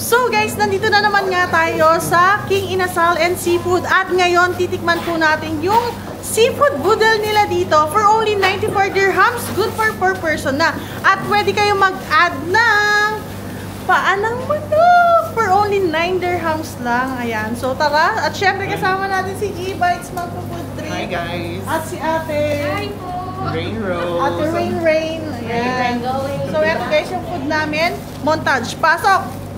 So guys, nandito na naman nga tayo sa King Inasal and Seafood at ngayon titikman po natin yung seafood boodle nila dito for only 94 dirhams, good for 4 person na. At pwede kayo mag-add ng paanang manok for only 9 dirhams lang. Ayan, so tara. At syempre kasama natin si E-Bites magpo-food drink. Hi guys! At si ate. Hi po! Rain Rose! Ate Rain. Ayan. So ito guys yung food namin. Montage. Pasok!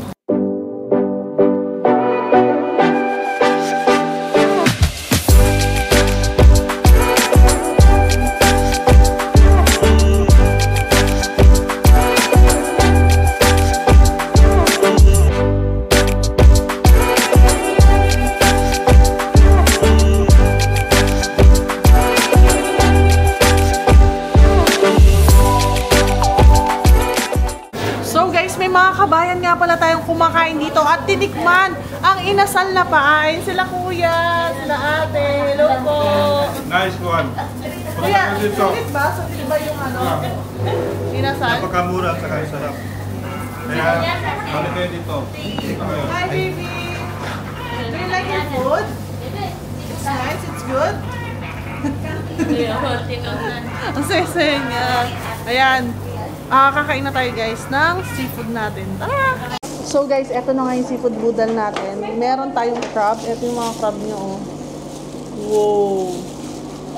Kabayan nga pala tayong kumakain dito at tinikman ang inasal na paain. Sila kuya, sila ate, hello po. Nice one. Kuya, sulit ba? Sulit ba yung ano? Inasal? Napakamura at saka sarap. Kaya, balik kayo dito. Hi baby! Do you like your food? It's nice, it's good? Ang saya-saya niya. Ayan. Kakain na tayo guys ng seafood natin. Tara! So guys, eto na nga yung seafood boodle natin. Meron tayong crab. Eto yung mga crab nyo. Oh. Wow!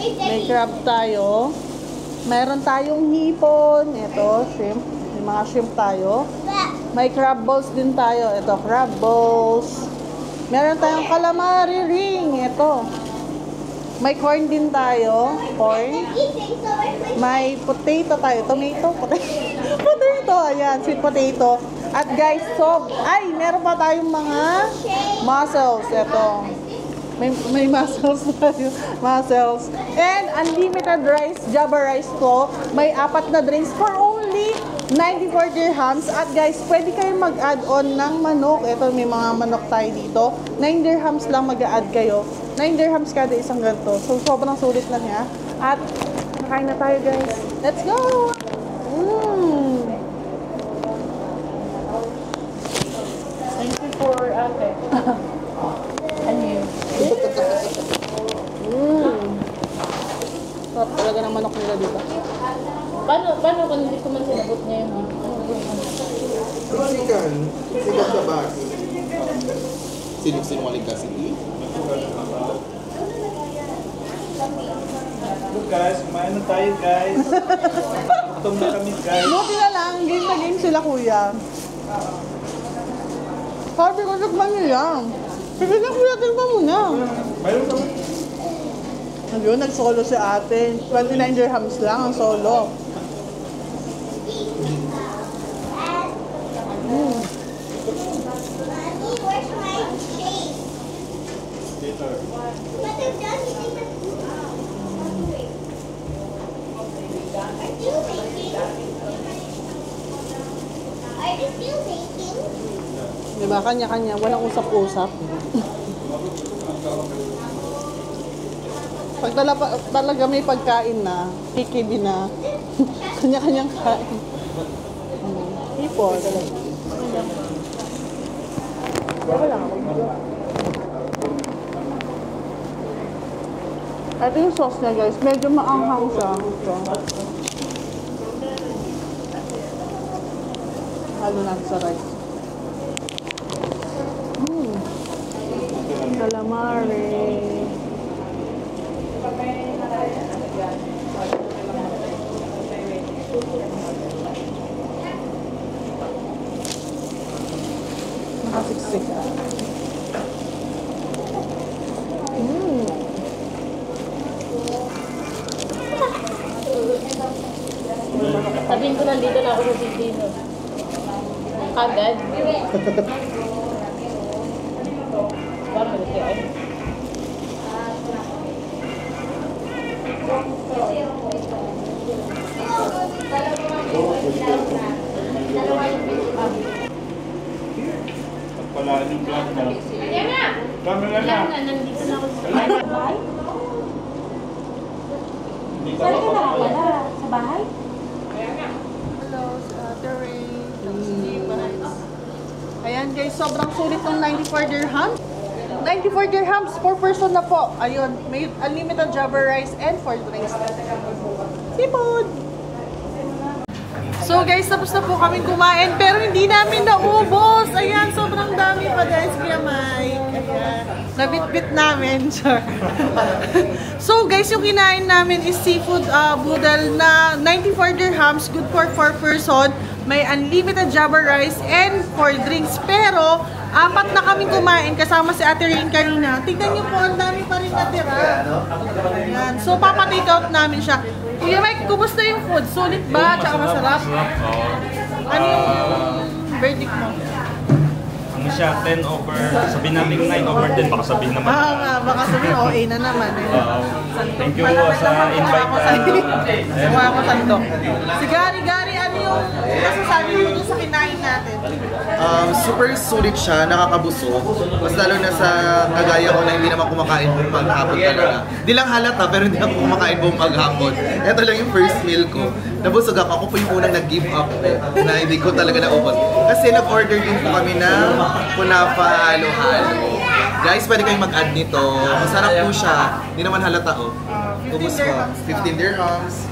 May crab tayo. Meron tayong hipon. Eto, shrimp. May mga shrimp tayo. May crab balls din tayo. Eto, crab balls. Meron tayong calamari ring. Eto. May corn din tayo. Corn. May potato tayo. Tomato? Potato. Ayan, sweet potato. At guys, meron pa tayong mga mussels. Ito. May mussels tayo. Mussels. And unlimited rice, Java rice to. May 4 na drinks for only 94 dirhams. At guys, pwede kayong mag-add-on ng manok. Ito, may mga manok tayo dito. 9 dirhams lang mag-add kayo. 9 dirhams kada isang ganito. So, sobrang sulit lang niya. At, nakain na tayo guys. Let's go! Thank you for ate. And you. Sarap talaga ng manok nila dito. Paano kung hindi ko man sinabot niya yung Sikan sa bag. Sinungaling kasi hindi. Look guys, kumain na tayo guys. Gutom na kami guys. Buti na lang, game na game sila kuya. Sabi ko, tikman nyo lang. Sige na kuya, tikman mo na. Mayroon kami. Ayun, nag-solo si ate. 29 dirhams lang ang solo. Diba, kanya-kanya, walang usap-usap. Pag talaga may pagkain na, kikibi na, kanya-kanyang kain. Hipon. Wala ako. Ito yung sauce niya guys, medyo maanghang siya. Ito. Halo natin sa rice. Calamari. Nakasiksik. Sabihin ko nandito na ako sa Sisino. Agad. Pagpalaan yung vlog mo. Ayan na! Camera na. Nandito na ako sa bahay. Hindi ka Saan ka makapala. nakapala? Sa bahay? Hello, Ate Ray. Ayan guys, sobrang sulit ng 94 dirhams. 94 dirhams, 4 person na po. Ayun, may unlimited java rice and 4 drinks. Seafood! So guys, tapos na po kaming kumain pero hindi namin naubos. Ayan, sobrang dami pa guys, Kuya Mike. Ayan, nabit-bit namin. Sure. So guys, yung kinain namin is seafood boodle na 94 dirhams, good for 4 person. May unlimited java rice and 4 drinks. Pero, 4 na kaming kumain kasama si Ate Rain kanina. Tignan niyo po, ang dami pa rin natira. Ayan. So, papa-take out namin siya. Kuya Mike, kumusta yung food? Sulit ba? Tsaka masarap? Ano yung verdict mo? Ano siya, 10 over, sabihin natin 9 over 10, baka sabihin naman. Nga, baka sabihin, OA na naman. Thank you sa invite. Mga ako sandok. Si Gary, ano yung masasabi mo dun sa kinain natin? Super sulit siya, nakakabusog. Mas lalo na sa kagaya ko na hindi naman kumakain buong maghapon talaga. Di lang halata pero hindi ako kumakain buong maghapon. Ito lang yung first meal ko. Nabusog ako. Ako po yung unang nag-give up na hindi ko talaga naubos. Kasi nag-order din po kami ng kunafa halo-halo. Guys, pwede kayong mag-add nito. Masarap po siya. Hindi naman halata oh. 15 dirhams.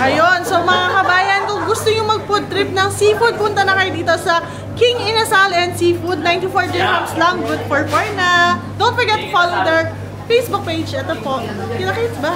Ayun, so mga kabayan, kung gusto nyo mag-food trip ng seafood, punta na kayo dito sa King Inasal and Seafood. 94 dirhams lang, good for 4 na. Don't forget to follow their Facebook page. Ito po. Kita-kits, bye!